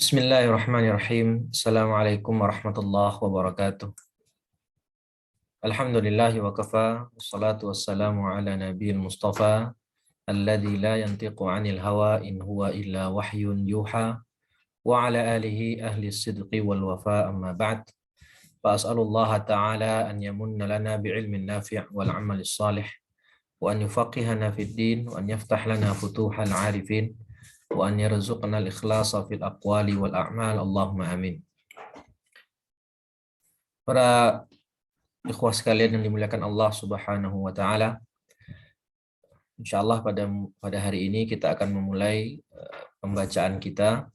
Bismillahirrahmanirrahim. Assalamualaikum warahmatullahi wabarakatuh. Alhamdulillahi wa kafa. Wassalatu wassalamu ala nabiyil mustafa. Alladhi la yantiqu anil hawa in huwa illa wahyun yuha. Wa ala alihi ahli sidqi wal wafa amma ba'd. Fa as'alullaha ta'ala an yamunna lana bi'ilmin nafi' wal amalis salih. Wa an yufaqihana fid din. Wa an yaftah lana futuhal arifin. Wa an yarzuqna al-ikhlasa fil aqwali wal a'mal. Allahumma amin. Para ikhwah sekalian yang dimuliakan Allah Subhanahu wa taala, insyaallah pada hari ini kita akan memulai pembacaan kita,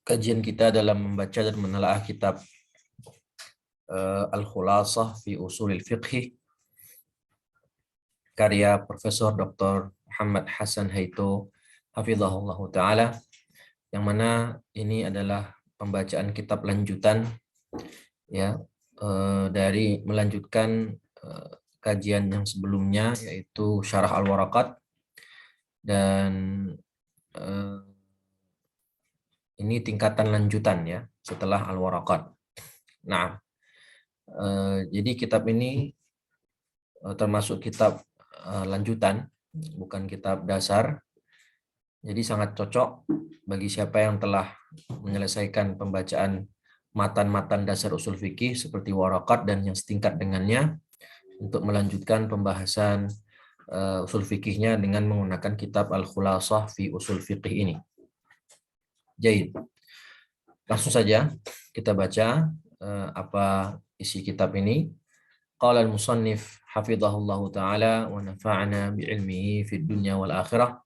kajian kita dalam membaca dan menelaah kitab Al-Khulasah fi Ushulil Fiqh karya Profesor Dr. Muhammad Hasan Haito hafizahullah taala, yang mana ini adalah pembacaan kitab lanjutan ya dari melanjutkan kajian yang sebelumnya, yaitu Syarah Al-Waraqat, dan ini tingkatan lanjutan ya setelah Al-Waraqat. Nah, jadi kitab ini termasuk kitab lanjutan, bukan kitab dasar. Jadi sangat cocok bagi siapa yang telah menyelesaikan pembacaan matan-matan dasar usul fikih seperti Waraqat dan yang setingkat dengannya untuk melanjutkan pembahasan usul fikihnya dengan menggunakan kitab Al-Khulasah fi Usul Fiqh ini. Jaid. Langsung saja kita baca apa isi kitab ini. Qala al-musannif hafizahullahu taala wa nafa'ana bi'ilmihi fid dunya wal akhirah.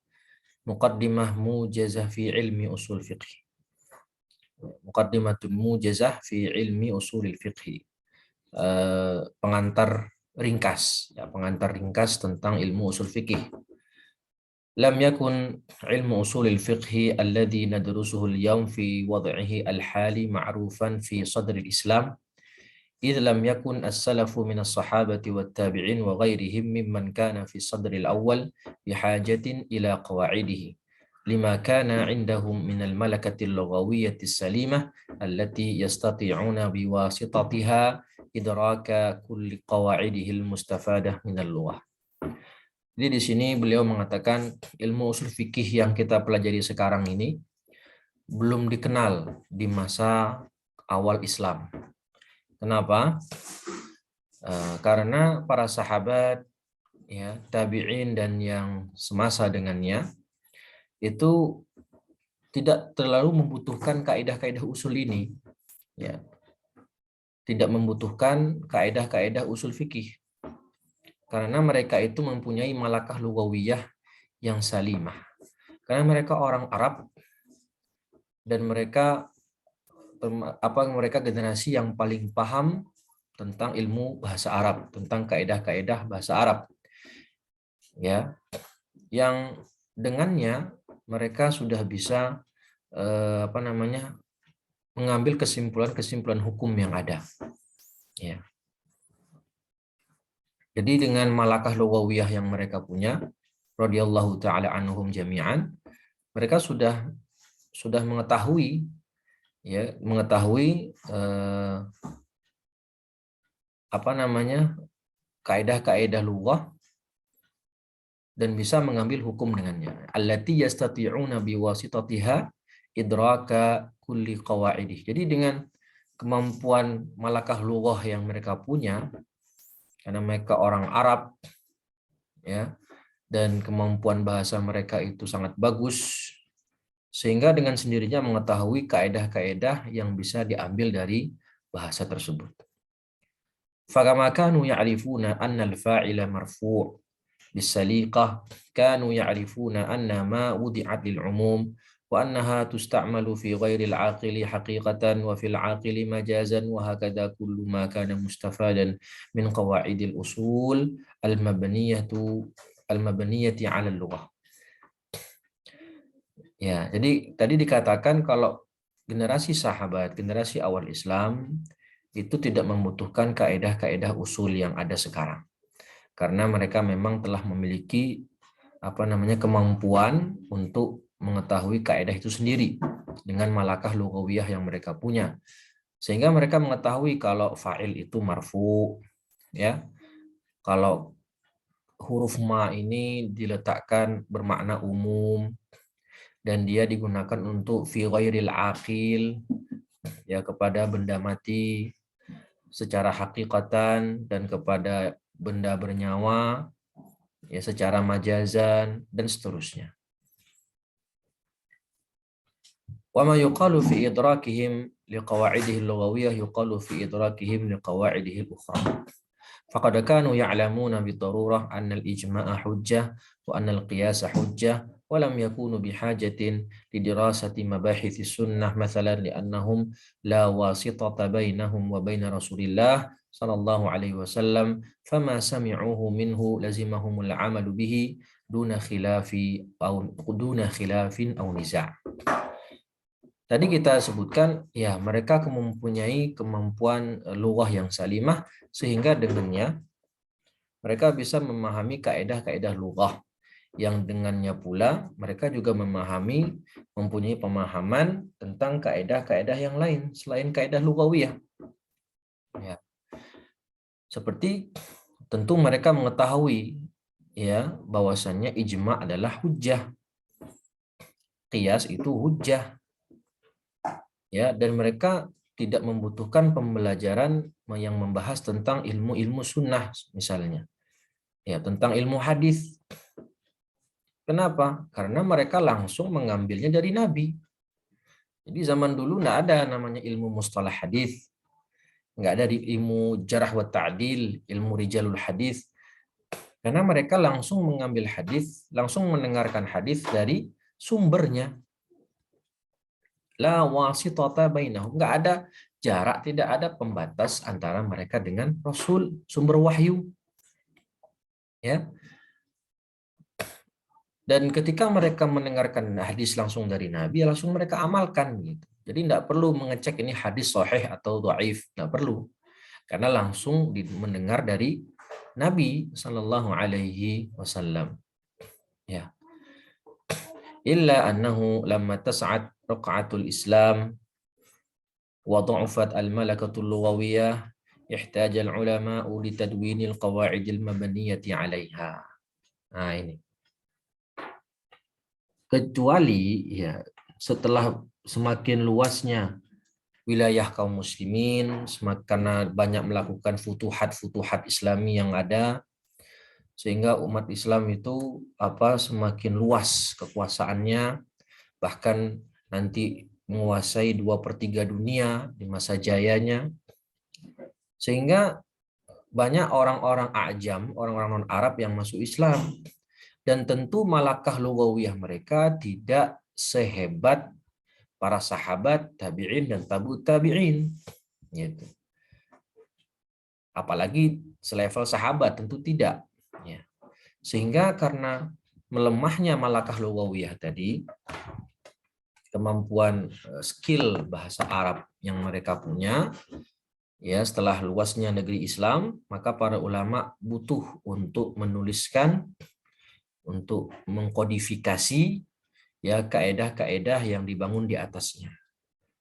Muqaddimah mujazah fi ilmi usul fiqh. Muqaddimatun mujazah fi ilmi usulil fiqh. Pengantar ringkas, ya, pengantar ringkas tentang ilmu usul fikih. Lam yakun ilmu usulil fiqh alladhi nadrusuhu al-yawm fi wad'ihi al-hali ma'rufan fi sadr al-Islam, idh lam yakun as-salafu min as-sahabati wat-tabi'in wa ghairihim mimman kana fi sadr al-awwal bihajatin ila qawa'idihi lima kana indahum min al-malakati al-lughawiyyati as-salimah allati yastati'una biwasitatiha idraka kulli qawa'idihi al-mustafadah min al-lughah. Jadi di sini beliau mengatakan ilmu usul fikih yang kita pelajari sekarang ini belum dikenal di masa awal Islam. Kenapa? Karena para sahabat, ya, tabi'in dan yang semasa dengannya itu tidak terlalu membutuhkan kaidah-kaidah usul ini, ya. Tidak membutuhkan kaidah-kaidah usul fikih. Karena mereka itu mempunyai malakah lugawiyah yang salimah. Karena mereka orang Arab dan mereka generasi yang paling paham tentang ilmu bahasa Arab, tentang kaidah-kaidah bahasa Arab. Ya. Yang dengannya mereka sudah bisa mengambil kesimpulan-kesimpulan hukum yang ada. Ya. Jadi dengan malakah lugawiyah yang mereka punya, radhiyallahu taala anhum jami'an, mereka sudah mengetahui, ya, kaidah-kaidah lughah dan bisa mengambil hukum dengannya. Allati yastati'una biwasitatiha idraka kulli qawaidih. Jadi dengan kemampuan malakah lughah yang mereka punya, karena mereka orang Arab, ya, dan kemampuan bahasa mereka itu sangat bagus, sehingga dengan sendirinya mengetahui kaidah-kaidah yang bisa diambil dari bahasa tersebut. Fakama kanu ya'rifuna anna al-fa'ila marfu' bis-saliqah, kanu ya'rifuna anna ma wudi'at lil-umum wa annaha tusta'malu fi ghairil aqili haqiqatan wa fil aqili majazan wa hakadha kullu ma kana mustafadan min qawaidil usul al-mabniyati 'ala al-lughah. Ya, jadi tadi dikatakan kalau generasi sahabat, generasi awal Islam itu tidak membutuhkan kaidah-kaidah usul yang ada sekarang. Karena mereka memang telah memiliki kemampuan untuk mengetahui kaidah itu sendiri. dengan malakah lughawiyah yang mereka punya. Sehingga mereka mengetahui kalau fa'il itu marfu, ya. Kalau huruf ma ini diletakkan bermakna umum dan dia digunakan untuk fi ghairil aqil, ya, kepada benda mati secara hakikatan dan kepada benda bernyawa, ya, secara majazan dan seterusnya. Wa ma yuqalu fi idrakihim liqawaidihi al-lughawiyyah yuqalu fi idrakihim liqawaidihi al-ukhra. Faqad kanu ya'lamuna bidarurah anna al-ijma'a hujjah wa anna al-qiyasa hujjah wa lam yakunu bihajatin lidirasati mabahith sunnah mathalan li'annahum la wasitata bainahum wa baina Rasulillah sallallahu alaihi wasallam fama sami'uhu minhu lazimahumul 'amalu bihi duna khilafin aw niza'. Tadi kita sebutkan, ya, mereka mempunyai kemampuan lughah yang salimah sehingga dengannya mereka bisa memahami kaedah-kaedah lughah yang dengannya pula mereka juga mempunyai pemahaman tentang kaedah-kaedah yang lain selain kaedah lughawiyah. Ya. Seperti tentu mereka mengetahui, ya, bahwasannya ijma' adalah hujjah. Qiyas itu hujjah. Ya, dan mereka tidak membutuhkan pembelajaran yang membahas tentang ilmu-ilmu sunnah misalnya, ya, tentang ilmu hadis. Kenapa? Karena mereka langsung mengambilnya dari Nabi. Jadi zaman dulu nggak ada namanya ilmu mustalah hadis, nggak ada di ilmu jarh wa ta'dil, ilmu rijalul hadis, karena mereka langsung mengambil hadis, langsung mendengarkan hadis dari sumbernya. La wasitata bainahum, nggak ada jarak, tidak ada pembatas antara mereka dengan Rasul, sumber wahyu. Ya. Dan ketika mereka mendengarkan hadis langsung dari Nabi, langsung mereka amalkan gitu. Jadi tidak perlu mengecek ini hadis sahih atau dhaif, tidak perlu. Karena langsung mendengar dari Nabi sallallahu alaihi wasallam. Ya. Illa annahu lamma tas'ad raq'atul Islam wa dha'afat al-malakatul lughawiyah ihtaja al-ulama'u li tadwinil qawa'idil mabaniyati 'alaiha. Nah, ini. Kecuali, ya, setelah semakin luasnya wilayah kaum muslimin, karena banyak melakukan futuhat-futuhat Islami yang ada, sehingga umat Islam itu semakin luas kekuasaannya, bahkan nanti menguasai 2/3 dunia di masa jayanya, sehingga banyak orang-orang ajam, orang-orang non-Arab yang masuk Islam, dan tentu malakah lughawiyah mereka tidak sehebat para sahabat, tabi'in dan tabi'ut tabi'in, gitu. Apalagi selevel sahabat, tentu tidak. Ya. Sehingga karena melemahnya malakah lughawiyah tadi, kemampuan skill bahasa Arab yang mereka punya, ya, setelah luasnya negeri Islam, maka para ulama butuh untuk menuliskan, untuk mengkodifikasi, ya, kaedah-kaedah yang dibangun di atasnya,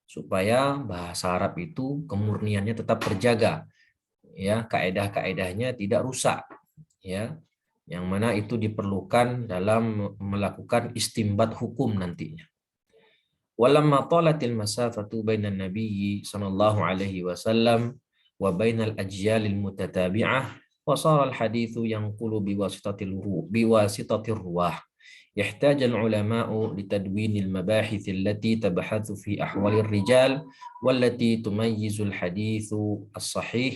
supaya bahasa Arab itu kemurniannya tetap terjaga, ya, kaedah-kaedahnya tidak rusak, ya, yang mana itu diperlukan dalam melakukan istimbat hukum nantinya. Walamma talatil masafatu bainan nabiyyi sallallahu alaihi wasallam wa bainal ajyalil mutatabi'ah wa shara al haditsu yanqulu biwasitatir ruwah يحتاج العلماء لتدوين المباحث التي تبحث في أحوال الرجال والتي تميز الحديث الصحيح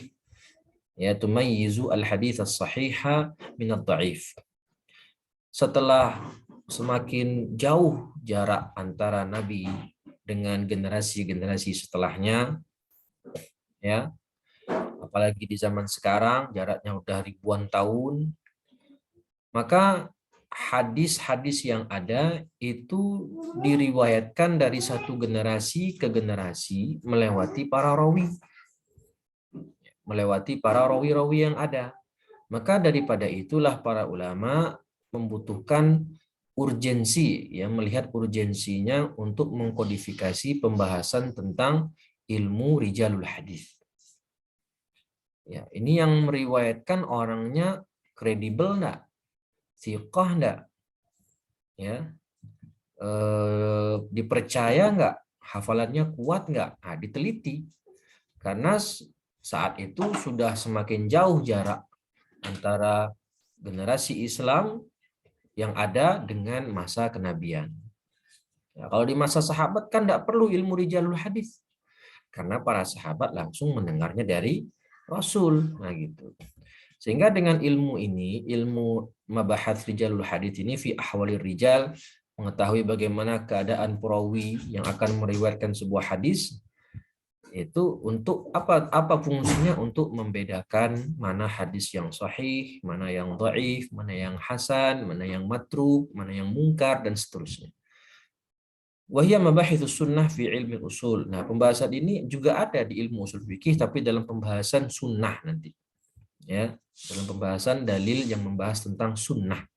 تميز الحديث الصحيح من الضعيف. Setelah semakin jauh jarak antara Nabi dengan generasi-generasi setelahnya, ya, apalagi di zaman sekarang jaraknya udah ribuan tahun, maka hadis-hadis yang ada itu diriwayatkan dari satu generasi ke generasi melewati para rawi yang ada. Maka daripada itulah para ulama membutuhkan urgensi, ya, melihat urgensinya untuk mengkodifikasi pembahasan tentang ilmu rijalul hadis. Ya, ini yang meriwayatkan orangnya kredibel enggak? Thiqah enggak? Ya, dipercaya enggak? Hafalannya kuat enggak? Nah, diteliti. Karena saat itu sudah semakin jauh jarak antara generasi Islam yang ada dengan masa kenabian. Ya, kalau di masa sahabat kan tidak perlu ilmu rijalul hadis, karena para sahabat langsung mendengarnya dari Rasul. Nah gitu. Sehingga dengan ilmu ini, ilmu mabahath rijalul hadis ini fi ahwalir rijal, mengetahui bagaimana keadaan perawi yang akan meriwayatkan sebuah hadis, itu untuk apa fungsinya? Untuk membedakan mana hadis yang sahih, mana yang dhaif, mana yang hasan, mana yang matruk, mana yang mungkar, dan seterusnya. Wahia mabahithus sunnah fi ilmi usul. Nah, pembahasan ini juga ada di ilmu usul fikih, tapi dalam pembahasan sunnah nanti. Ya, dalam pembahasan dalil yang membahas tentang sunnah.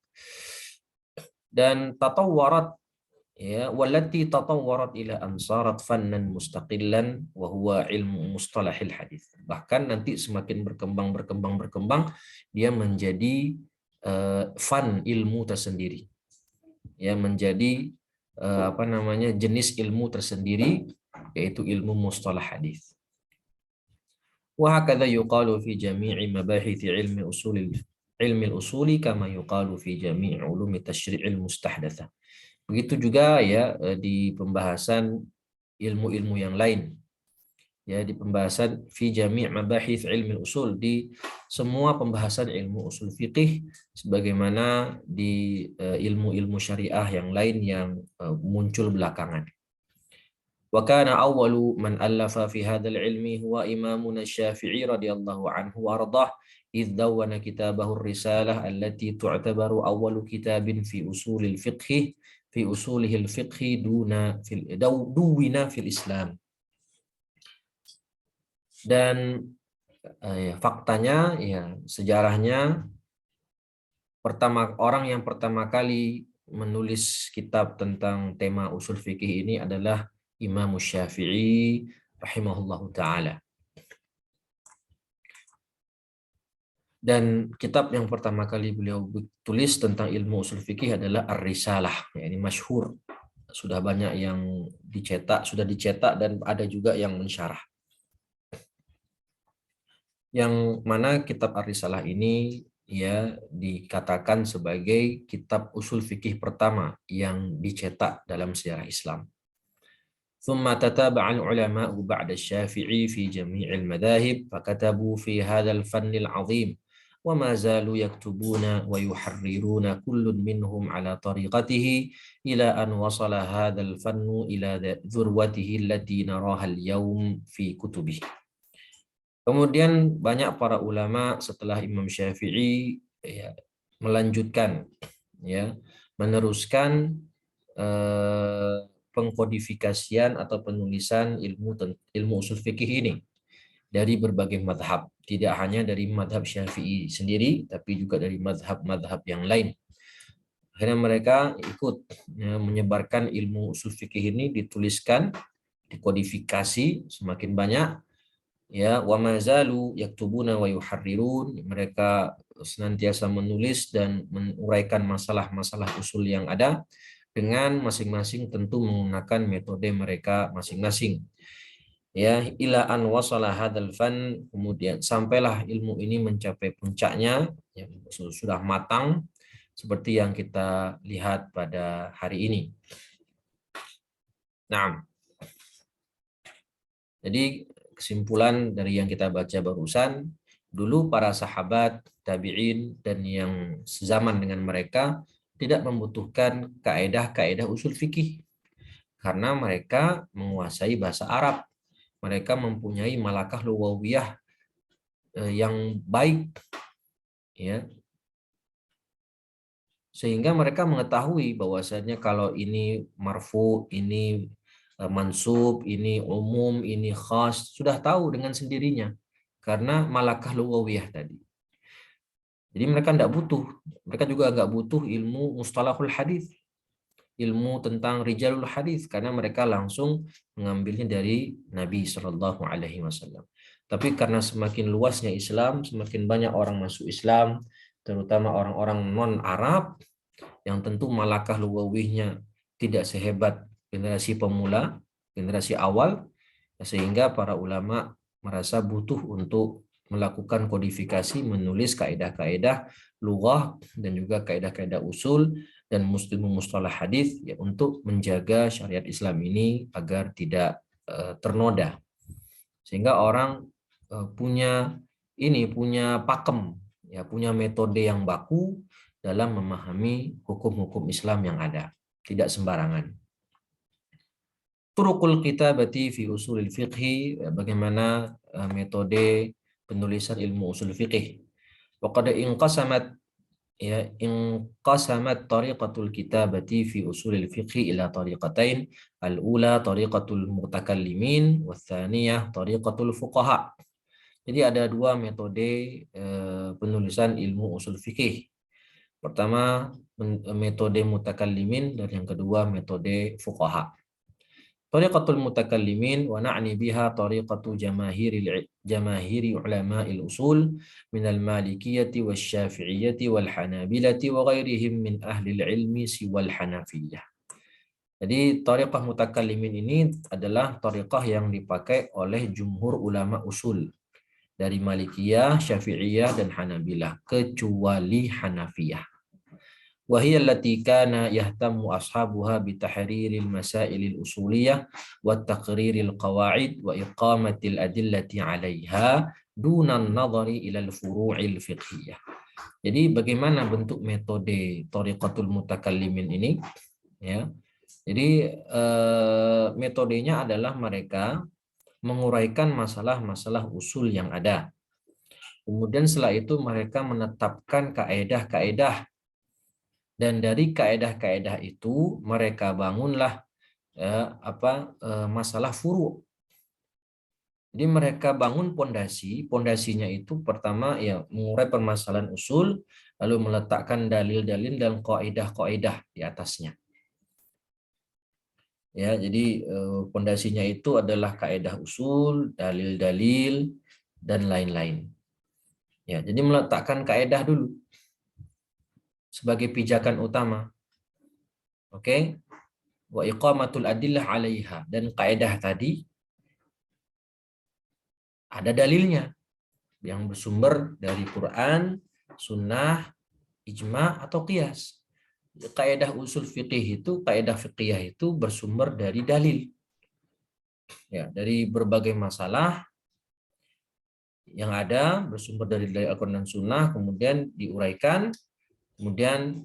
Dan tatawwarat, ya, wallati tatawwarat ila ansarat fannan mustaqillan wa huwa ilmu mustalahil hadis. Bahkan nanti semakin berkembang dia menjadi fan ilmu tersendiri. Ya, menjadi jenis ilmu tersendiri, yaitu ilmu mustalah hadis. Wa hakadha yuqalu fi jami'i mabahith ilmi al-usuli kama yuqalu fi jami'i ulumi tasyri'il mustahdatsah. Begitu juga ya di pembahasan ilmu-ilmu yang lain. Ya, di pembahasan fi jami' mabahith ilmi usul, di semua pembahasan ilmu usul fiqih, sebagaimana di ilmu-ilmu syariah yang lain yang muncul belakangan. Wa kana awwalu man allafa fi hadzal ilmi huwa imamuna Syafi'i radhiyallahu anhu wa ardah, idh dawwana kitabahu ar-risalah allati tu'tabaru awwalu kitabin fi usulil fiqh fi usulihil fiqh duwina fil Islam. Dan faktanya, ya, sejarahnya, orang yang pertama kali menulis kitab tentang tema usul fikih ini adalah Imam Syafi'i rahimahullahu taala. Dan kitab yang pertama kali beliau tulis tentang ilmu usul fikih adalah Ar-Risalah. Ya, ini masyhur, sudah banyak yang sudah dicetak dan ada juga yang mensyarah. Yang mana kitab Ar-Risalah ini ya dikatakan sebagai kitab usul fikih pertama yang dicetak dalam sejarah Islam. ثم تتابع العلماء بعد الشافعي في جميع المذاهب فكتبوا في هذا الفن العظيم وما زالوا يكتبون ويحررون كل منهم على طريقته إلى أن وصل هذا الفن إلى ذروته التي نراها اليوم في كتبه. Kemudian banyak para ulama setelah Imam Syafi'i ya, melanjutkan, ya, meneruskan pengkodifikasian atau penulisan ilmu usul fikih ini dari berbagai madhab, tidak hanya dari madhab Syafi'i sendiri, tapi juga dari madhab-madhab yang lain. Akhirnya mereka ikut, ya, menyebarkan ilmu usul fikih ini, dituliskan, dikodifikasi semakin banyak. Ya, wa mazalu yaktubuna wa yuharrirun, mereka senantiasa menulis dan menguraikan masalah-masalah usul yang ada, dengan masing-masing tentu menggunakan metode mereka masing-masing. Ya, ila an wasala hadzal fan, kemudian sampailah ilmu ini mencapai puncaknya, yang sudah matang seperti yang kita lihat pada hari ini. Nah, jadi kesimpulan dari yang kita baca barusan, dulu para sahabat, tabi'in, dan yang sezaman dengan mereka tidak membutuhkan kaedah-kaedah usul fikih, karena mereka menguasai bahasa Arab. Mereka mempunyai malakah lughawiyah yang baik, ya, sehingga mereka mengetahui bahwasanya kalau ini marfu, ini mansub, ini umum, ini khas, sudah tahu dengan sendirinya karena malakah lughawiyah tadi. Jadi mereka tidak butuh, mereka juga nggak butuh ilmu mustalahul hadis. ilmu tentang rijalul hadis karena mereka langsung mengambilnya dari Nabi Shallallahu Alaihi Wasallam. Tapi karena semakin luasnya Islam, semakin banyak orang masuk Islam, terutama orang-orang non-Arab yang tentu malakah lugawihnya tidak sehebat generasi pemula, generasi awal, sehingga para ulama merasa butuh untuk melakukan kodifikasi, menulis kaidah-kaidah lughah dan juga kaidah-kaidah usul dan mustalah hadis ya, untuk menjaga syariat Islam ini agar tidak ternoda. Sehingga orang punya pakem, ya, punya metode yang baku dalam memahami hukum-hukum Islam yang ada, tidak sembarangan. Turuqul kitabati fi usulil fiqhi, bagaimana metode penulisan ilmu usul fiqih. Wa qad inqasamat tariqatul kitabati fi usulil fiqhi ila tariqatain. Al-ula tariqatul mutakallimin wa tsaniyah tariqatul fuqaha. Jadi ada dua metode penulisan ilmu usul fikih. Pertama metode mutakallimin dan yang kedua metode fuqaha. Tariqatul mutakallimin wa na'ni biha tariqatu jamahiri ulama'il usul minal malikiyyati wasyafi'iyyati wal hanabilati wa ghairihim min ahli ilmi siwal hanafiyah. Jadi tariqah mutakallimin ini adalah tariqah yang dipakai oleh jumhur ulama usul dari Malikiyah, Syafi'iyah dan Hanabilah kecuali Hanafiyah. Wa hiya allati kana yahtammu ashabuha bi tahriril masailil usuliyah wa taqriril qawaid wa iqamatil adillati 'alaiha dunan nadhari ila al-furu'il fiqhiyah. Jadi bagaimana bentuk metode tariqatul mutakallimin ini, ya. Jadi metodenya adalah mereka menguraikan masalah-masalah usul yang ada. Kemudian setelah itu mereka menetapkan kaedah-kaedah. Dan dari kaedah-kaedah itu mereka bangunlah masalah furu'. Jadi mereka bangun pondasinya itu pertama ya mengurai permasalahan usul, lalu meletakkan dalil-dalil dan kaedah-kaedah di atasnya. Ya, jadi pondasinya itu adalah kaedah usul, dalil-dalil dan lain-lain. Ya, jadi meletakkan kaedah dulu sebagai pijakan utama. Oke. Wa iqamatul adillah 'alaiha, dan kaedah tadi ada dalilnya yang bersumber dari Quran, sunnah, ijma atau qiyas. Kaedah usul fikih itu, kaedah fikih itu bersumber dari dalil. Ya, dari berbagai masalah yang ada bersumber dari Al-Quran dan Sunnah, kemudian diuraikan, kemudian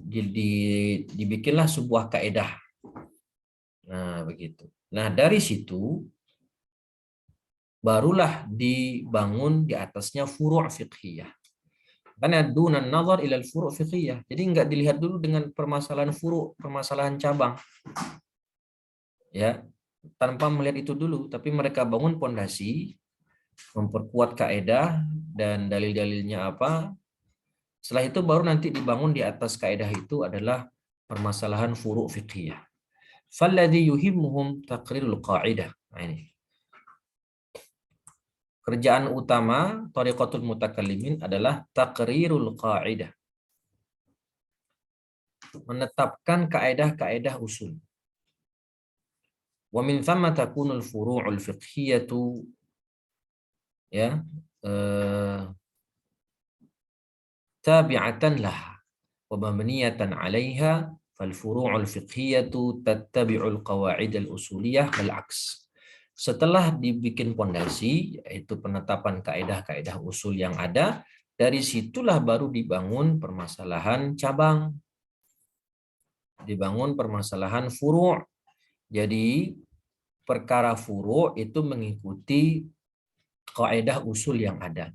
dibikinlah sebuah kaedah. Nah, begitu. Nah, dari situ barulah dibangun di atasnya furu' fiqhiyah. Karena dunan nazar ilal furu' fiqhiyah. Jadi enggak dilihat dulu dengan permasalahan furu', permasalahan cabang. Ya, tanpa melihat itu dulu, tapi mereka bangun pondasi, memperkuat kaedah dan dalil-dalilnya apa. Setelah itu baru nanti dibangun di atas kaedah itu adalah permasalahan furu' fiqhiyah. Falladhi yuhimmuhum taqrirul qa'idah. Nah, ini. Kerjaan utama tariqatul mutakallimin adalah taqrirul qa'idah. Menetapkan kaedah-kaedah usul. Wa min thamma takunul furu'ul fiqhiyatu ya tabi'atan laha wa mabniyatan 'alaiha fal furu'ul fiqhiyatu tattabi'ul qawa'idal usuliyah wal 'aks. Setelah dibikin pondasi, yaitu penetapan kaedah-kaedah usul yang ada, dari situlah baru dibangun permasalahan cabang. Dibangun permasalahan furu'. Jadi perkara furu' itu mengikuti kaedah usul yang ada.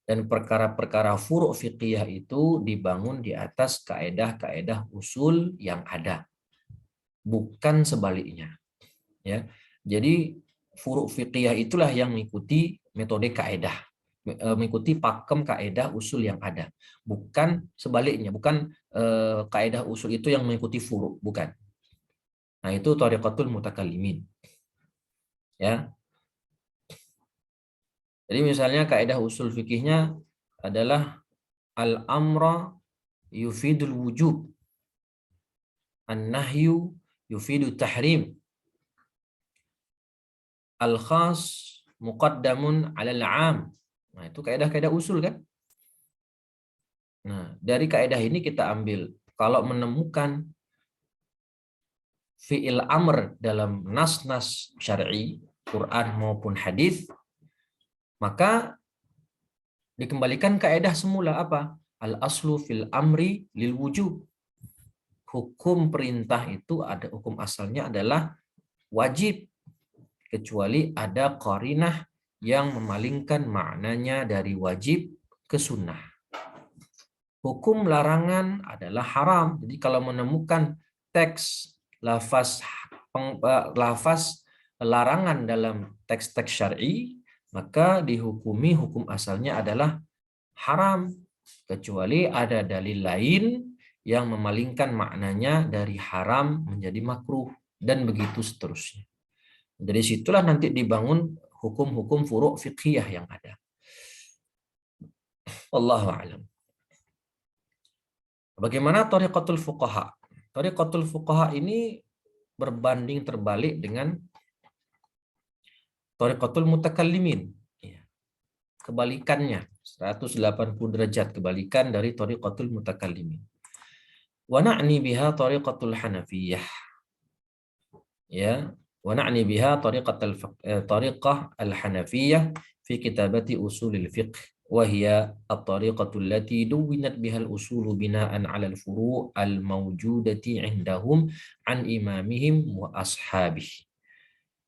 Dan perkara-perkara furu' fiqhiyah itu dibangun di atas kaedah-kaedah usul yang ada. Bukan sebaliknya. Ya. Jadi furu' fiqhiyah itulah yang mengikuti metode kaedah, mengikuti pakem kaedah usul yang ada, bukan sebaliknya, bukan kaedah usul itu yang mengikuti furu', bukan. Nah, itu thariqatul mutakallimin. Ya. Jadi misalnya kaidah usul fikihnya adalah al-amra yufidul wujub, an-nahyu yufidu tahrim, al-khas muqaddamun 'alal 'am. Nah, itu kaidah-kaidah usul kan? Nah, dari kaidah ini kita ambil kalau menemukan fi'il amr dalam nas-nas syar'i, Quran maupun hadis, maka dikembalikan kaidah semula apa? Al aslu fil amri lil wujub. Hukum perintah itu ada hukum asalnya adalah wajib kecuali ada qarinah yang memalingkan maknanya dari wajib ke sunnah. Hukum larangan adalah haram. Jadi kalau menemukan teks lafaz larangan dalam teks-teks syar'i, maka dihukumi hukum asalnya adalah haram kecuali ada dalil lain yang memalingkan maknanya dari haram menjadi makruh dan begitu seterusnya. Dari situlah nanti dibangun hukum-hukum furu' fiqhiyah yang ada. Wallahu a'lam. Bagaimana thariqatul fuqaha? Thariqatul fuqaha ini berbanding terbalik dengan thariqatul mutakallimin. Kebalikannya, 180 derajat kebalikan dari thariqatul mutakallimin. Wa na'ni biha thariqatul hanafiyah. Ya, wa na'ni biha thariqah al-hanafiyah fi kitabati usulil fiqh wa hiya at-tariqatu allati duwinat biha al-usulu bina'an 'ala al-furu' al-mawjudati 'indahum 'an imamihim wa ashabihi.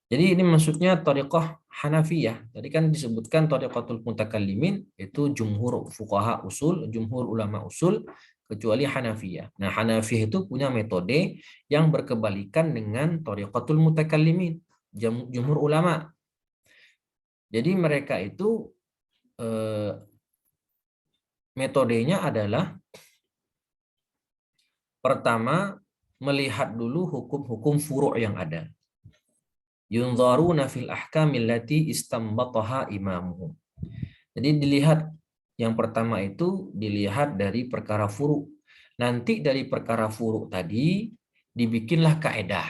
Jadi ini maksudnya thariqah Hanafiyah. Tadi kan disebutkan thariqatul mutakallimin itu jumhur fuqaha usul, jumhur ulama usul kecuali Hanafiyah. Nah, Hanafiyah itu punya metode yang berkebalikan dengan thariqatul mutakallimin, jumhur ulama. Jadi mereka itu metodenya adalah pertama melihat dulu hukum-hukum furu' yang ada. Yunzaruna fil ahkamil lati istambataha imamuhum. Jadi dilihat yang pertama itu dilihat dari perkara furu'. Nanti dari perkara furu' tadi dibikinlah kaedah.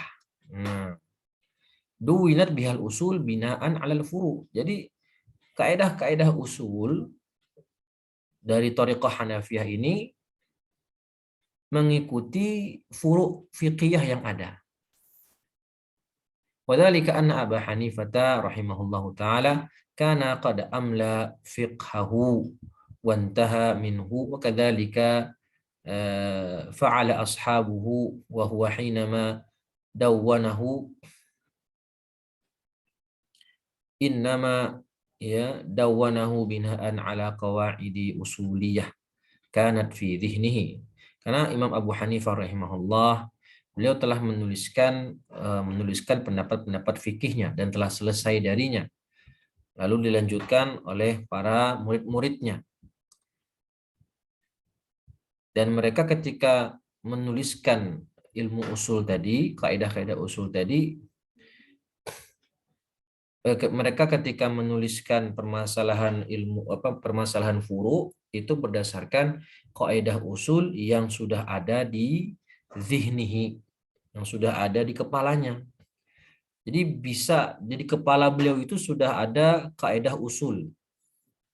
Duwinat bihal usul binaan 'alal furu'. Jadi kaedah-kaedah usul dari thariqah Hanafiyah ini mengikuti furu' fiqhiyah yang ada. Wadzalika anna Abu Hanifah rahimahullahu taala kana qad amla fiqhahu wa intaha minhu wa kadzalika fa'ala ashabuhu wa huwa hinama dawwanahu innama dawwanahu binaan ala qawaidi usuliyah kanat fi dhihnihi. Karena Imam Abu Hanifah rahimahullah beliau telah menuliskan pendapat-pendapat fikihnya dan telah selesai darinya. Lalu dilanjutkan oleh para murid-muridnya. Dan mereka ketika menuliskan ilmu usul tadi, kaidah-kaidah usul tadi, mereka ketika menuliskan permasalahan furu' itu berdasarkan kaidah usul yang sudah ada di zihnihi, yang sudah ada di kepalanya. Jadi jadi kepala beliau itu sudah ada kaidah usul.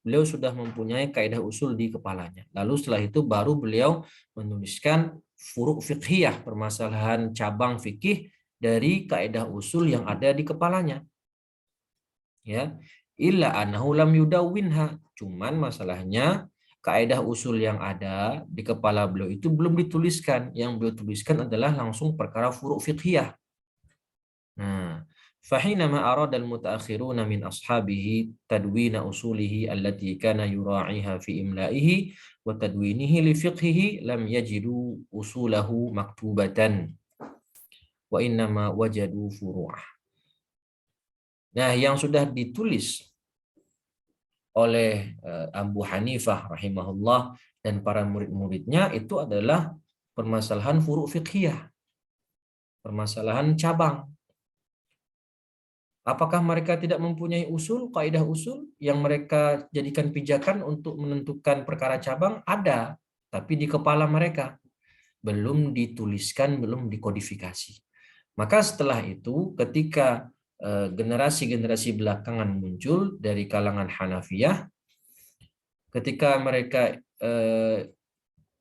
Beliau sudah mempunyai kaidah usul di kepalanya. Lalu setelah itu baru beliau menuliskan furu' fiqhiyah, permasalahan cabang fikih dari kaidah usul yang ada di kepalanya. Ya, illa annahu lam yudawwinha. Cuman masalahnya kaidah usul yang ada di kepala beliau itu belum dituliskan. Yang beliau tuliskan adalah langsung perkara furu' fiqhiyah. Nah, fahinama arada al-mutaakhiruna min ashabihi tadwina usulihi allati kana yura'iha fi imla'ihi wa tadwinihi li fiqhihi lam yajidu usulahu maktubatan wa innama wajadu furu'ah. Nah, yang sudah ditulis oleh Abu Hanifah rahimahullah dan para murid-muridnya itu adalah permasalahan furu' fiqhiyah. permasalahan cabang. Apakah mereka tidak mempunyai usul, kaidah usul yang mereka jadikan pijakan untuk menentukan perkara cabang? Ada, tapi di kepala mereka. Belum dituliskan, belum dikodifikasi. Maka setelah itu ketika generasi-generasi belakangan muncul dari kalangan Hanafiyah, ketika mereka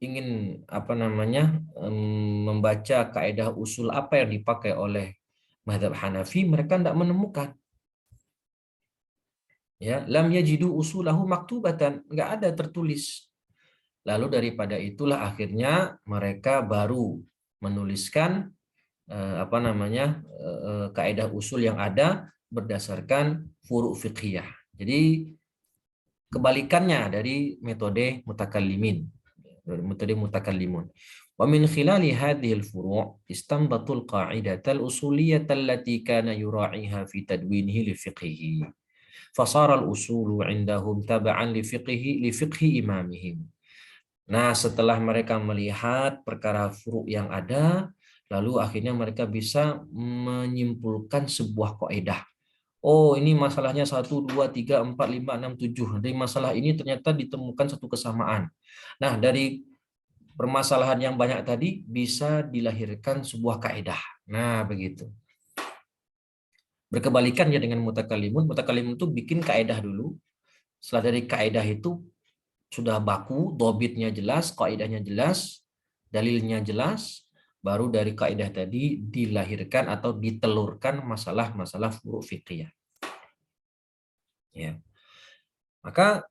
ingin membaca kaidah usul apa yang dipakai oleh mazhab Hanafi, mereka tidak menemukan. Ya, lam yajidu usulahu maktubatan, nggak ada tertulis. Lalu daripada itulah akhirnya mereka baru menuliskan kaidah usul yang ada berdasarkan furu' fiqhiyah. Jadi kebalikannya dari metode mutakallimin, metode mutakallimun. Wa min khilali hadhihi al-furu' istanbatul qa'idatal usuliyyah allati kana yura'iha fi tadwinihi li fiqhihi. Fasara al-usulu 'indahum tab'an li fiqhi imamihim. Nah, setelah mereka melihat perkara furu' yang ada, lalu akhirnya mereka bisa menyimpulkan sebuah kaidah. Oh, ini masalahnya 1, 2, 3, 4, 5, 6, 7. Dari masalah ini ternyata ditemukan satu kesamaan. Nah, dari permasalahan yang banyak tadi bisa dilahirkan sebuah kaidah. Nah, begitu. Berkebalikannya dengan mutakallimun. Mutakallimun itu bikin kaidah dulu. Setelah dari kaidah itu sudah baku, dobitnya jelas, kaidahnya jelas, dalilnya jelas, baru dari kaidah tadi dilahirkan atau ditelurkan masalah-masalah furu' fiqhiyah. Ya. Maka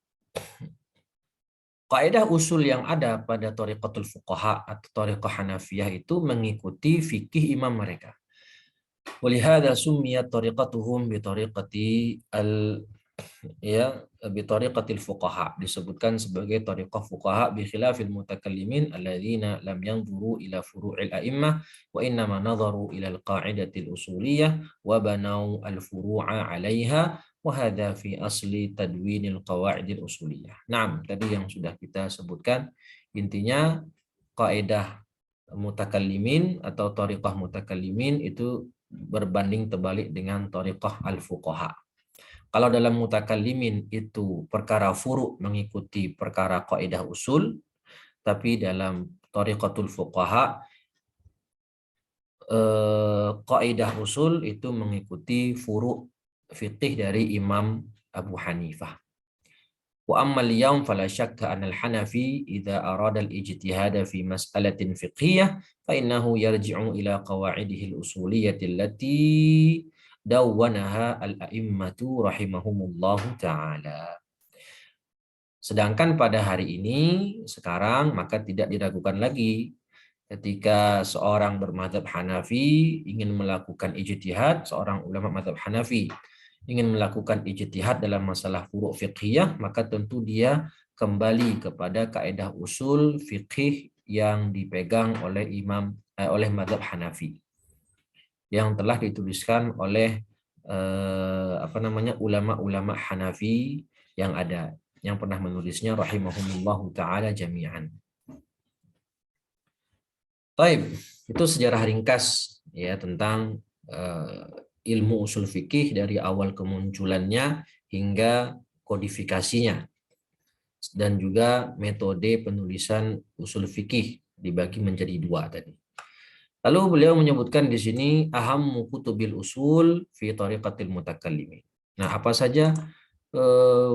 kaidah usul yang ada pada thariqatul fuqaha atau thariqah Hanafiyah itu mengikuti fikih imam mereka. Walihada summiyat thariqatuhum bi thariqati bitariqatil fuqaha, disebutkan sebagai tariqah fuqaha bi khilafil mutakallimin alladzina lam yanzuru ila furu'il a'immah wa innama nadharu ila al-qa'idatil usuliyah wa banau al-furu'a 'alaiha wa hadha fi asli tadwinil qawa'idil usuliyah. Naam, tadi yang sudah kita sebutkan, intinya kaidah mutakallimin atau tariqah mutakallimin itu berbanding terbalik dengan tariqah al-fuqaha. Kalau dalam mutakallimin itu perkara furu' mengikuti perkara kaidah usul, tapi dalam thariqatul fuqaha kaidah usul itu mengikuti furu' fiqih dari Imam Abu Hanifah. Wa ammal yawm fala syakka anal Hanafi idza arada al-ijtihad fi mas'alatin fiqhiyah fa innahu yarji'u ila qawa'idihi al-usuliyyah allati dawwanaha al-a'immatu rahimahumullahu ta'ala. Sedangkan pada hari ini, sekarang, maka tidak diragukan lagi ketika seorang bermadzhab Hanafi ingin melakukan ijtihad, seorang ulama madzhab Hanafi ingin melakukan ijtihad dalam masalah furu' fiqhiyah, maka tentu dia kembali kepada kaidah usul fiqih yang dipegang oleh oleh madzhab Hanafi yang telah dituliskan oleh ulama-ulama Hanafi yang ada, yang pernah menulisnya rahimahumullahu taala jami'an. Baik, itu sejarah ringkas ya tentang ilmu usul fikih dari awal kemunculannya hingga kodifikasinya, dan juga metode penulisan usul fikih dibagi menjadi 2 tadi. Lalu beliau menyebutkan di sini ahammu kutubil usul fi thariqatil mutakallimin. Nah, apa saja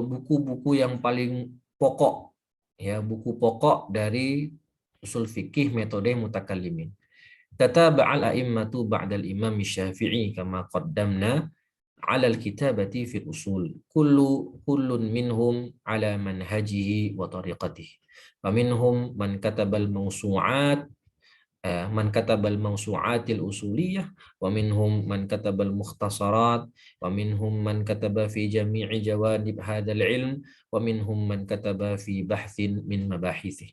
buku-buku yang paling pokok, ya, buku pokok dari usul fikih metode mutakallimin. Tataba'al a'immatu ba'dal imam Syafi'i kama qaddamna 'ala al-kitabati fil usul. Kullun minhum 'ala manhajihi wa tariqatihi. Wa minhum man katabal mawsu'at man katabal mawsu'atil usuliyah wa minhum man katabal mukhtasarat wa minhum man kataba fi jami'i jawanib hadzal ilm wa minhum man kataba fi bahthin min mabahithih.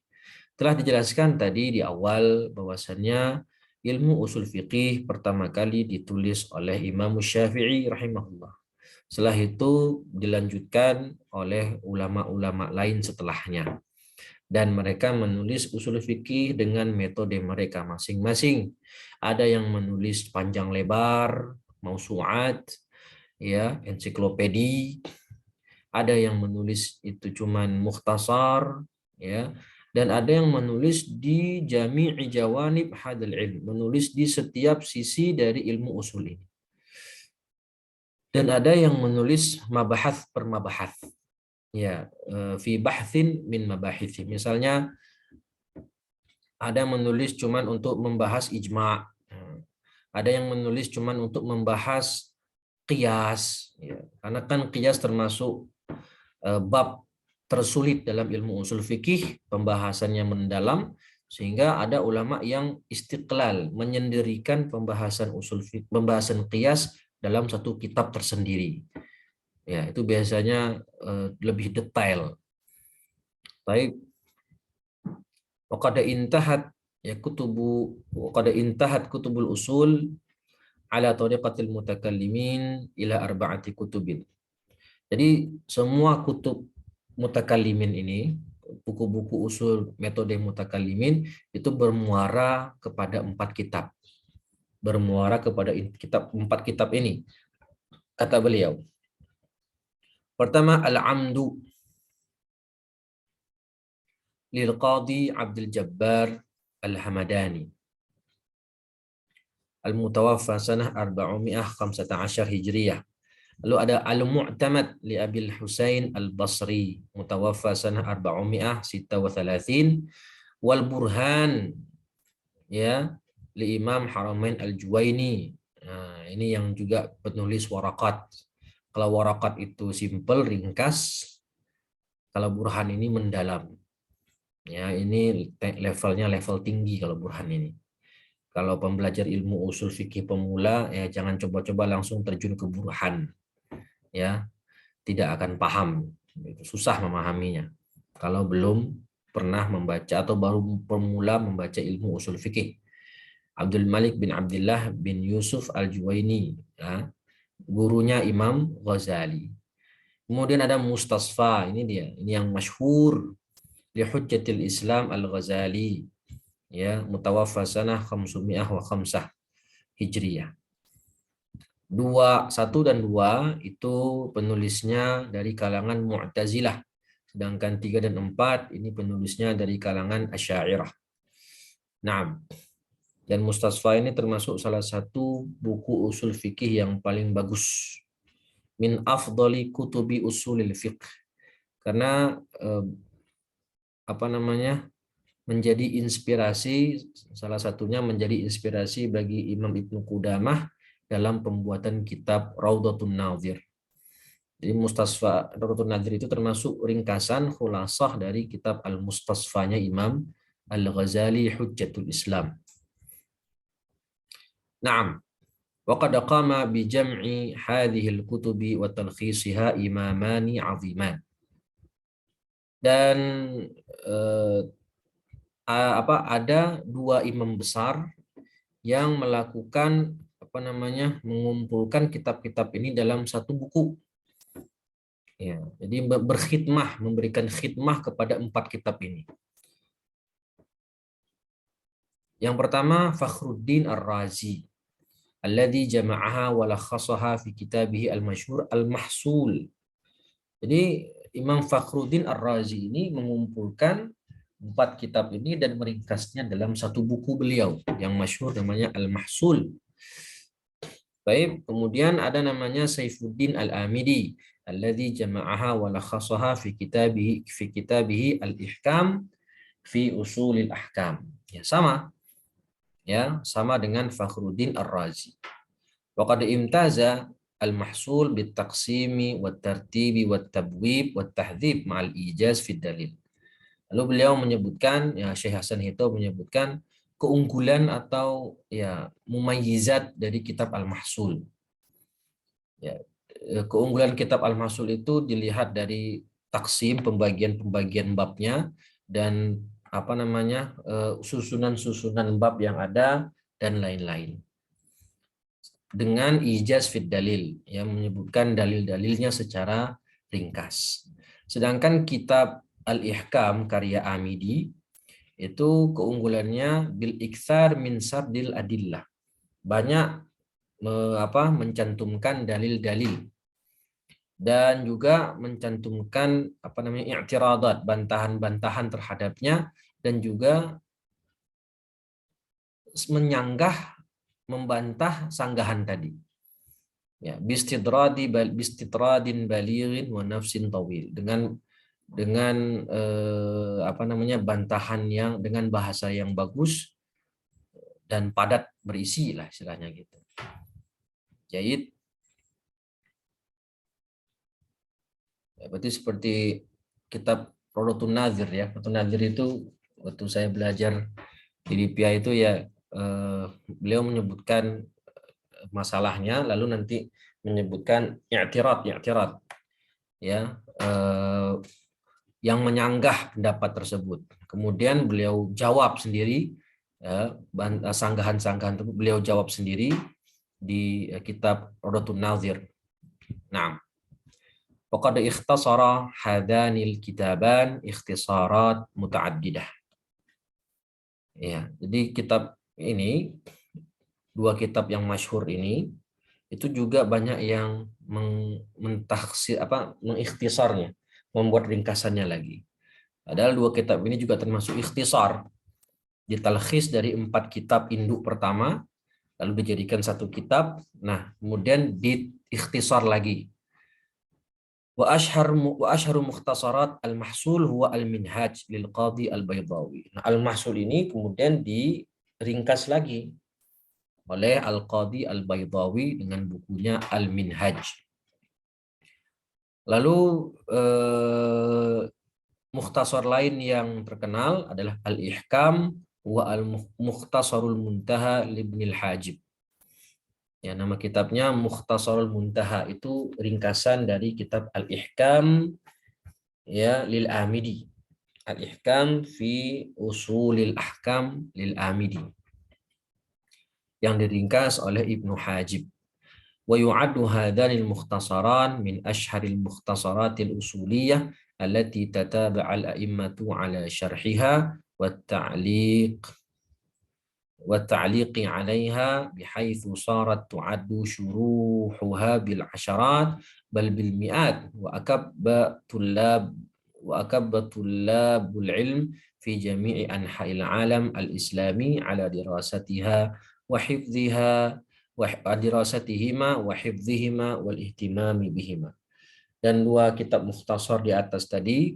Telah dijelaskan tadi di awal bahwasannya ilmu usul fiqih pertama kali ditulis oleh Imam Syafi'i rahimahullah. Setelah itu dilanjutkan oleh ulama-ulama lain setelahnya. Dan mereka menulis usul fikih dengan metode mereka masing-masing. ada yang menulis panjang lebar, mausu'at, ya, ensiklopedi, ada yang menulis itu cuman mukhtasar, ya, dan ada yang menulis di jami'i jawanib hadal ilm, menulis di setiap sisi dari ilmu usul ini. Dan ada yang menulis mabahath per mabahath, ya, fi bahthin min mabahithi. Misalnya ada yang menulis cuman untuk membahas ijma', ada yang menulis cuman untuk membahas qiyas, ya. Karena kan qiyas termasuk bab tersulit dalam ilmu usul fikih, pembahasannya mendalam, sehingga ada ulama yang istiqlal, menyendirikan pembahasan usul fikih, pembahasan qiyas dalam satu kitab tersendiri. Ya, itu biasanya lebih detail. Baik, waqad intahat ya kutubul usul ala tariqatil mutakallimin ila arba'ati kutubin. Jadi semua kutub mutakallimin ini, buku-buku usul metode mutakallimin itu bermuara kepada 4 kitab. Bermuara kepada empat kitab ini. Kata beliau. Pertama, Al-Amdu lil Qadi Abdul Jabbar Al-Hamadani. Al-Mutawaffa sanah 415 Hijriyah. Lalu ada Al-Mu'tamad li Abil Husain Al-Basri, mutawaffa sanah 436, wal Burhan ya li Imam Haramain Al-Juwaini. Nah, ini yang juga penulis Waraqat. Kalau Waraqat itu simple, ringkas. Kalau Burhan ini mendalam. Ya, ini levelnya level tinggi kalau Burhan ini. Kalau pembelajar ilmu usul fikih pemula, ya jangan coba-coba langsung terjun ke Burhan. Ya, tidak akan paham, susah memahaminya kalau belum pernah membaca atau baru pemula membaca ilmu usul fikih. Abdul Malik bin Abdullah bin Yusuf Al-Juwaini, ya, gurunya Imam Ghazali. Kemudian ada Mustasfa, ini dia, ini yang masyhur, li Hujjatil Islam Al-Ghazali, ya, mutawaffa sanah 505 Hijriyah. 1 dan 2 itu penulisnya dari kalangan Mu'tazilah, sedangkan 3 dan 4 ini penulisnya dari kalangan Asy'ariyah. Nah, dan Mustasfa ini termasuk salah satu buku usul fikih yang paling bagus, min afdali kutubi usulil fiqh, karena menjadi inspirasi, salah satunya menjadi inspirasi bagi Imam Ibnu Qudamah dalam pembuatan kitab Raudhatun Nadhir. Jadi Mustasfa Raudhatun Nadhir itu termasuk ringkasan khulasah dari kitab Al-Mustasfanya Imam Al-Ghazali Hujjatul Islam. Naam. Wa qad qama bi jam'i hadhihi al-kutubi wa talkhisiha imamani 'aziman. Dan ada 2 imam besar yang melakukan mengumpulkan kitab-kitab ini dalam satu buku. Ya, jadi berkhidmah, memberikan khidmah kepada 4 kitab ini. Yang pertama, Fakhruddin Ar-Razi, alladhi jama'aha wa lakhasaha fi kitabih al-masyhur Al-Mahsul. Jadi Imam Fakhruddin Ar-Razi ini mengumpulkan 4 kitab ini dan meringkasnya dalam satu buku beliau yang masyhur namanya Al-Mahsul. Baik, kemudian ada namanya Saifuddin Al-Amidi, alladzi jama'aha wa lakhasaha fi kitabihi Al-Ihkam fi Usulil Ahkam. Ya, sama. Ya, sama dengan Fakhruddin Ar-Razi. Wa qad imtaza Al-Mahsul bit-taqsimi wat-tartibi wat-tabwib wat-tahdhib ma'al ijaz fi dalil. Lalu beliau menyebutkan, ya Syekh Hasan Hito menyebutkan keunggulan atau ya mumayyizat dari kitab Al-Mahsul. Ya, keunggulan kitab Al-Mahsul itu dilihat dari taksim, pembagian-pembagian babnya, dan susunan-susunan bab yang ada dan lain-lain. Dengan ijaz fid dalil, yang menyebutkan dalil-dalilnya secara ringkas. Sedangkan kitab Al-Ihkam karya Amidi itu keunggulannya bil iktsar min sardil adillah, banyak mencantumkan dalil-dalil dan juga mencantumkan i'tiradat, bantahan-bantahan terhadapnya, dan juga menyanggah, membantah sanggahan tadi. Ya, bistitradin balighin wa nafsin tawil, dengan bantahan yang dengan bahasa yang bagus dan padat berisi lah istilahnya gitu. Jadi ya, berarti seperti kitab Rodatun Nazir ya. Rodatun Nazir itu waktu saya belajar di DPI itu ya, beliau menyebutkan masalahnya, lalu nanti menyebutkan i'tirad ya, yang menyanggah pendapat tersebut. Kemudian beliau jawab sendiri, ya, sanggahan-sanggahan itu beliau jawab sendiri di kitab Rodatun Nazir. Nah, faqad ikhtasara hadanil kitaban ikhtisarat muta'addidah. Ya, jadi kitab ini, dua kitab yang masyhur ini, itu juga banyak yang mengikhtisarnya, membuat ringkasannya lagi. Padahal dua kitab ini juga termasuk ikhtisar, ditalkhis dari 4 kitab induk pertama, lalu dijadikan satu kitab, nah kemudian diikhtisar lagi. Wa ashharu mukhtasarat al-mahsul huwa al-minhaj lil qadhi al-Baydawi. Nah, al-mahsul ini kemudian diringkas lagi oleh Al-Qadhi Al-Baydawi dengan bukunya Al-Minhaj. Lalu mukhtasar lain yang terkenal adalah Al-Ihkam wa Al-Mukhtasarul Muntaha Libnil Hajib. Ya, nama kitabnya Mukhtasarul Muntaha, itu ringkasan dari kitab Al-Ihkam ya lil Amidi. Al-Ihkam fi Usulil Ahkam lil Amidi, yang diringkas oleh Ibnu Hajib. Wa yu'addu hadhanil mukhtasaran min ashharil mukhtasaratil usuliyah allati tataba'a al-a'immatu ala syarhiha wa ta'liqi 'alayha bihaythu sarat tu'addu syuruhuha bil 'asharat bal bil mi'at wa akabba tullabul ilm fi jami'i anha'il 'alam al-islami ala dirasatiha wa hifdhiha wa dirasatihima wa hifdhihima wal ihtimami bihima. Dan dua kitab mukhtasar di atas tadi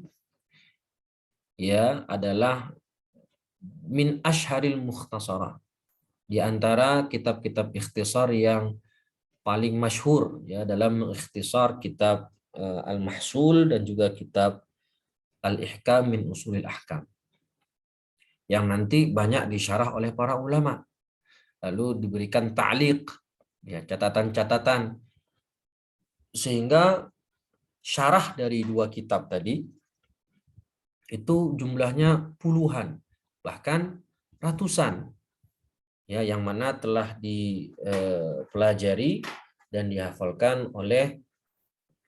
ya adalah min asharil mukhtasarat, di antara kitab-kitab ikhtisar yang paling masyhur ya dalam mengikhtisar kitab Al-Mahsul dan juga kitab Al-Ihkam min Usulil Ahkam, yang nanti banyak disyarah oleh para ulama, lalu diberikan ta'liq ya, catatan-catatan, sehingga syarah dari dua kitab tadi itu jumlahnya puluhan, bahkan ratusan ya, yang mana telah dipelajari dan dihafalkan oleh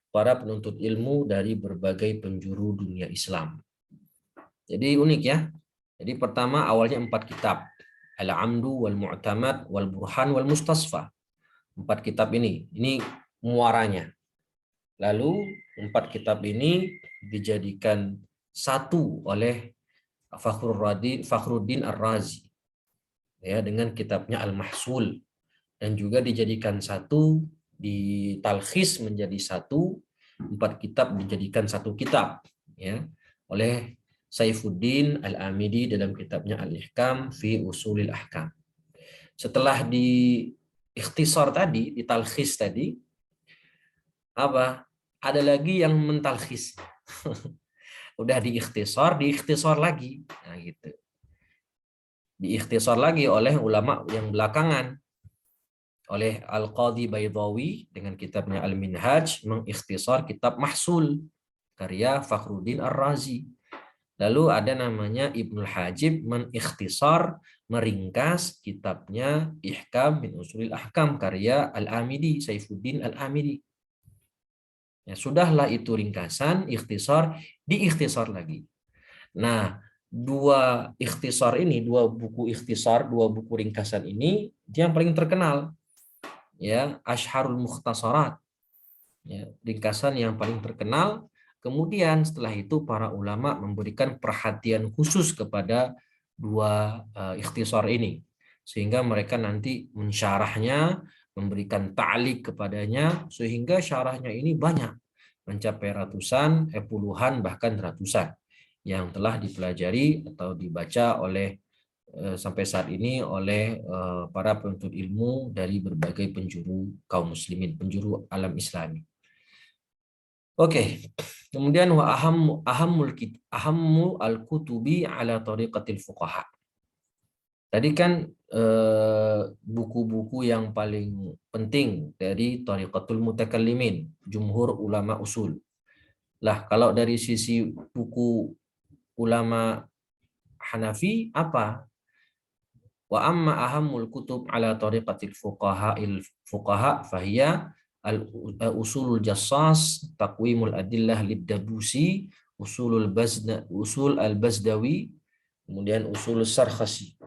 para penuntut ilmu dari berbagai penjuru dunia Islam. Jadi unik ya. Jadi pertama awalnya 4 kitab, Al-Amdu wal Mu'tamad wal Burhan wal Mustasfa. 4 kitab ini muaranya. Lalu 4 kitab ini dijadikan satu oleh Fakhruddin Ar-Razi ya, dengan kitabnya Al-Mahsul, dan juga dijadikan satu, ditalkhis menjadi satu, 4 kitab dijadikan satu kitab ya oleh Saifuddin Al-Amidi dalam kitabnya Al-Ihkam fi Usulil Ahkam. Setelah ikhtisar tadi, ditalkhis tadi, ada lagi yang mentalkhis. Udah diikhtisar lagi. Nah, gitu. Diikhtisar lagi oleh ulama yang belakangan, oleh Al-Qadhi Baydawi dengan kitabnya Al-Minhaj, mengikhtisar kitab Mahsul karya Fakhruddin Ar-Razi. Lalu ada namanya Ibnul Hajib mengikhtisar, meringkas kitabnya Ihkam min Usulil Ahkam karya Al-Amidi, Saifuddin Al-Amidi. Ya, sudahlah itu ringkasan, ikhtisar, diikhtisar lagi. Nah, dua ikhtisar ini, dua buku ikhtisar, dua buku ringkasan ini yang paling terkenal, ya, Asyharul Mukhtasarat, ya, ringkasan yang paling terkenal. Kemudian setelah itu para ulama memberikan perhatian khusus kepada dua ikhtisar ini, sehingga mereka nanti mensyarahnya, memberikan ta'liq kepadanya, sehingga syarahnya ini banyak, mencapai ratusan, puluhan, bahkan ratusan yang telah dipelajari atau dibaca oleh sampai saat ini oleh para penuntut ilmu dari berbagai penjuru kaum muslimin, penjuru alam Islami. Oke. Kemudian wa ahammu al-kutubi ala tariqatil fuqaha. Tadi kan buku-buku yang paling penting dari tariqatul mutakallimin, jumhur ulama usul. Lah, kalau dari sisi buku ulama Hanafi apa? Wa amma ahammul kutub ala tariqatil fuqaha fahiya usulul jassas, taqwimul adillah lid-dabusi, usul al-bazdawi, kemudian usul sarkhasi.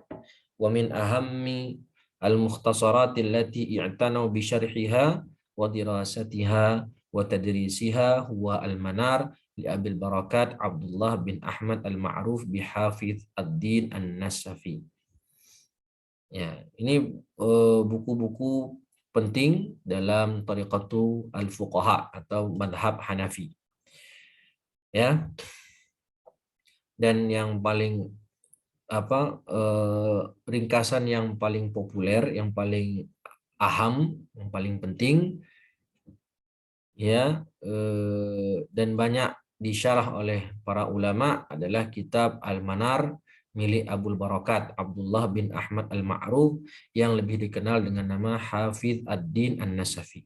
Wa min ahammi al-mukhtasarat allati i'tanau bi syarhiha wa dirasatiha wa tadrisiha huwa al-manar li Abil Barakat Abdullah bin Ahmad al-Ma'ruf bi Hafiz ad-Din an-Nasafi. Ya, ini buku-buku penting dalam tariqatu al-fuqaha atau madhab Hanafi. Ya. Dan yang paling ringkasan yang paling populer, yang paling aham, yang paling penting, ya, dan banyak disyarah oleh para ulama adalah kitab Al-Manar milik Abul Barakat Abdullah bin Ahmad Al-Ma'ruf yang lebih dikenal dengan nama Hafiz ad-Din an-Nasafi.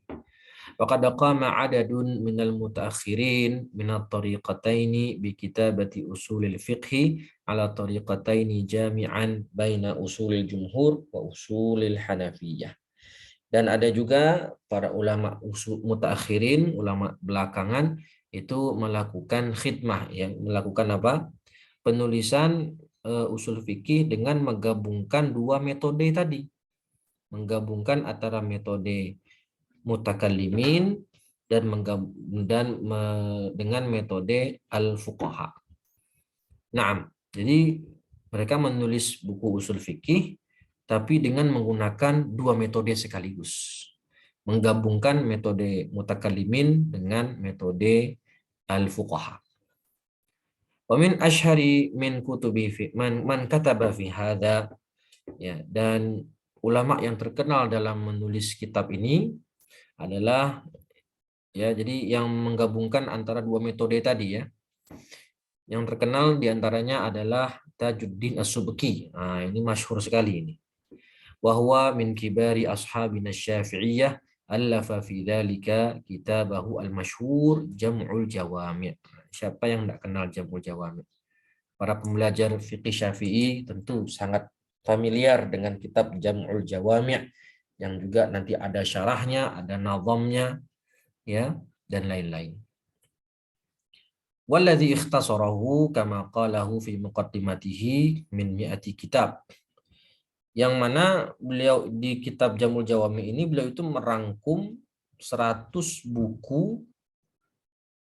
Waqad qama 'adadun minal mutaakhirin minat tariqataini bi kitabati usulil fiqhi ala tariqataini jami'an baina usulil jumhur wa usulil Hanafiyah. Dan ada juga para ulama mutaakhirin, ulama belakangan itu melakukan khidmah, yang melakukan apa? Penulisan usul fikih dengan menggabungkan dua metode tadi. Menggabungkan antara metode mutakallimin dengan metode al-fuqaha. Nah, jadi mereka menulis buku usul fikih tapi dengan menggunakan dua metode sekaligus. Menggabungkan metode mutakallimin dengan metode al-fuqaha. Wa min ashhari min kutubi fi man kataba fi hadza, ya, dan ulama yang terkenal dalam menulis kitab ini adalah, ya, jadi yang menggabungkan antara dua metode tadi, ya. Yang terkenal diantaranya adalah Tajuddin As-Subki. Nah, ini masyhur sekali ini. Wa huwa min kibari ashabina Syafi'iyah, allafa fi dzalika kitabahu al-masyhur Jam'ul Jawami'. Siapa yang tidak kenal Jam'ul Jawami'? Para pembelajar fikih Syafi'i tentu sangat familiar dengan kitab Jam'ul Jawami', yang juga nanti ada syarahnya, ada nazamnya, ya, dan lain-lain. Walladzi ikhtasarahu kama qalahu fi muqaddimatihi min mi'ati kitab. Yang mana beliau di kitab Jamul Jawami ini beliau itu merangkum 100 buku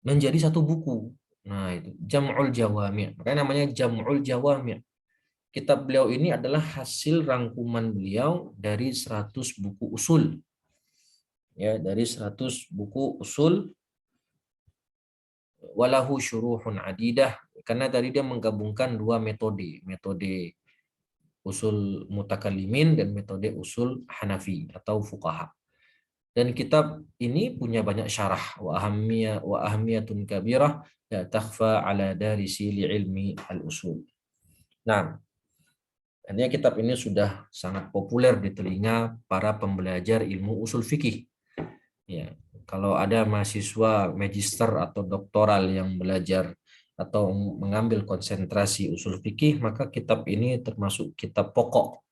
menjadi satu buku. Nah, itu Jam'ul Jawami'. Makanya namanya Jam'ul Jawami'. Kitab beliau ini adalah hasil rangkuman beliau dari 100 buku usul. Ya, dari 100 buku usul. Walahu syuruhun adidah, karena tadi dia menggabungkan dua metode usul mutakallimin dan metode usul Hanafi atau fuqaha. Dan kitab ini punya banyak syarah wa ahmiyatun kabirah la takhfa ala darisi li ilmi al-usul. Nah, artinya kitab ini sudah sangat populer di telinga para pembelajar ilmu usul fikih. Ya, kalau ada mahasiswa magister atau doktoral yang belajar atau mengambil konsentrasi usul fikih, maka kitab ini termasuk kitab pokok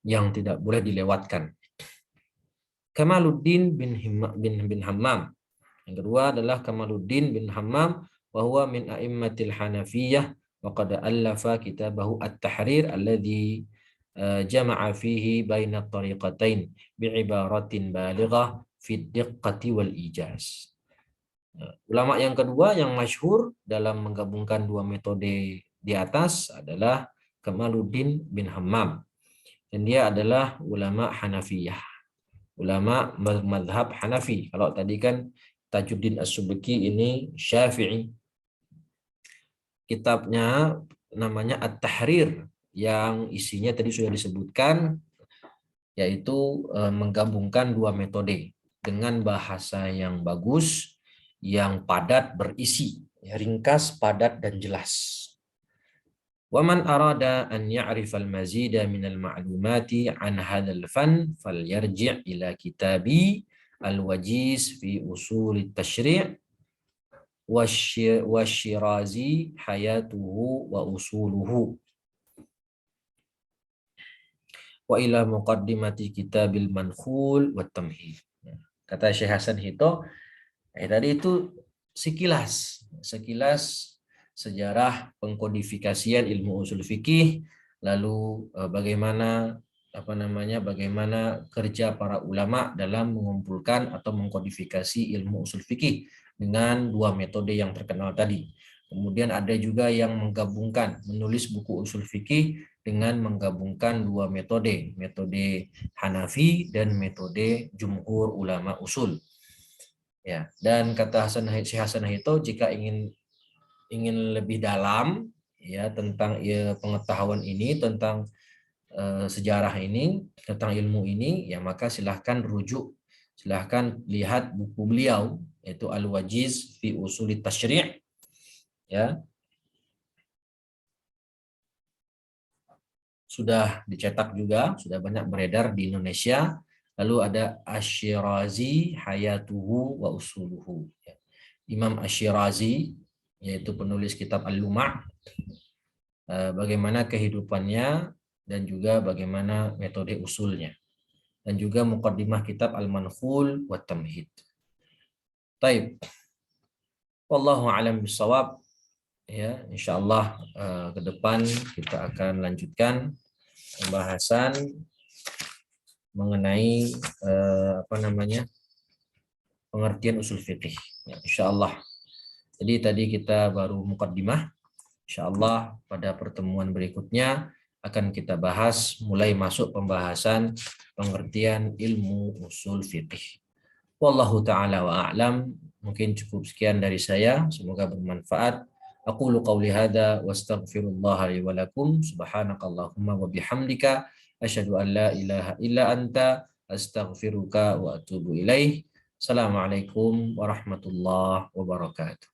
yang tidak boleh dilewatkan. Kamaluddin bin Hammam. Yang kedua adalah Kamaluddin bin Hammam, wa huwa min a'immatil Hanafiyah wa qad allafa kitabahu At-Tahrir alladhi jama'a fihi baina at-tariqatain bi'ibaratin balighah fi ad-diqqati wal ijaz. Ulama yang kedua yang masyhur dalam menggabungkan dua metode di atas adalah Kamaluddin bin Hammam. Dan dia adalah ulama Hanafiyah, ulama mazhab Hanafi. Kalau tadi kan Tajuddin As-Subki ini Syafi'i. Kitabnya namanya At-Tahrir yang isinya tadi sudah disebutkan, yaitu menggabungkan dua metode dengan bahasa yang bagus, yang padat berisi, ringkas, padat dan jelas. وَمَنْ أَرَادَ أَنْ يَعْرِفَ الْمَزِيدَ مِنَ الْمَعْلُومَاتِ عَنْ هَذَا الْفَنِّ فَلْيَرْجِعْ إِلَى كِتَابِ الْوَجِيزِ فِي أُصُولِ التَّشْرِيعِ وَالشِّرَازِي حَيَاتُهُ وَأُصُولُهُ وَإِلَى مُقَدِّمَةِ كِتَابِ الْمَنْخُولِ وَالتَّمْهِيدِ. Kata Syekh Hasan Hito, tadi itu sekilas sejarah pengkodifikasian ilmu usul fikih, lalu bagaimana kerja para ulama dalam mengumpulkan atau mengkodifikasi ilmu usul fikih dengan dua metode yang terkenal tadi. Kemudian ada juga yang menggabungkan, menulis buku usul fikih dengan menggabungkan dua metode Hanafi dan metode jumhur ulama usul. Ya, dan kata Syekh Hasan Hito, jika ingin lebih dalam ya tentang pengetahuan ini, tentang sejarah ini, tentang ilmu ini, ya maka silahkan lihat buku beliau, yaitu Al-Wajiz fi Usulit Tasyri', ya. Sudah dicetak juga, sudah banyak beredar di Indonesia. Lalu ada Asy-Syirazi Hayatuhu wa Usuluhu. Imam Asy-Syirazi, yaitu penulis kitab Al-Lum'a', bagaimana kehidupannya dan juga bagaimana metode usulnya, dan juga muqaddimah kitab Al-Mankhul wa Tamhid. Taib. Wallahu a'lam bishawab. Ya, insyaallah ke depan kita akan lanjutkan pembahasan mengenai pengertian usul fikih. Ya, insyaallah. Jadi tadi kita baru muqaddimah. Insyaallah pada pertemuan berikutnya akan kita bahas mulai masuk pembahasan pengertian ilmu usul fikih. Wallahu ta'ala wa a'lam. Mungkin cukup sekian dari saya. Semoga bermanfaat. Aqulu qawli hadza wa astaghfirullah li wa lakum. Subhanakallahumma wa bihamdika asyhadu an la ilaha illa anta astaghfiruka wa atubu ilaih. Assalamualaikum warahmatullahi wabarakatuh.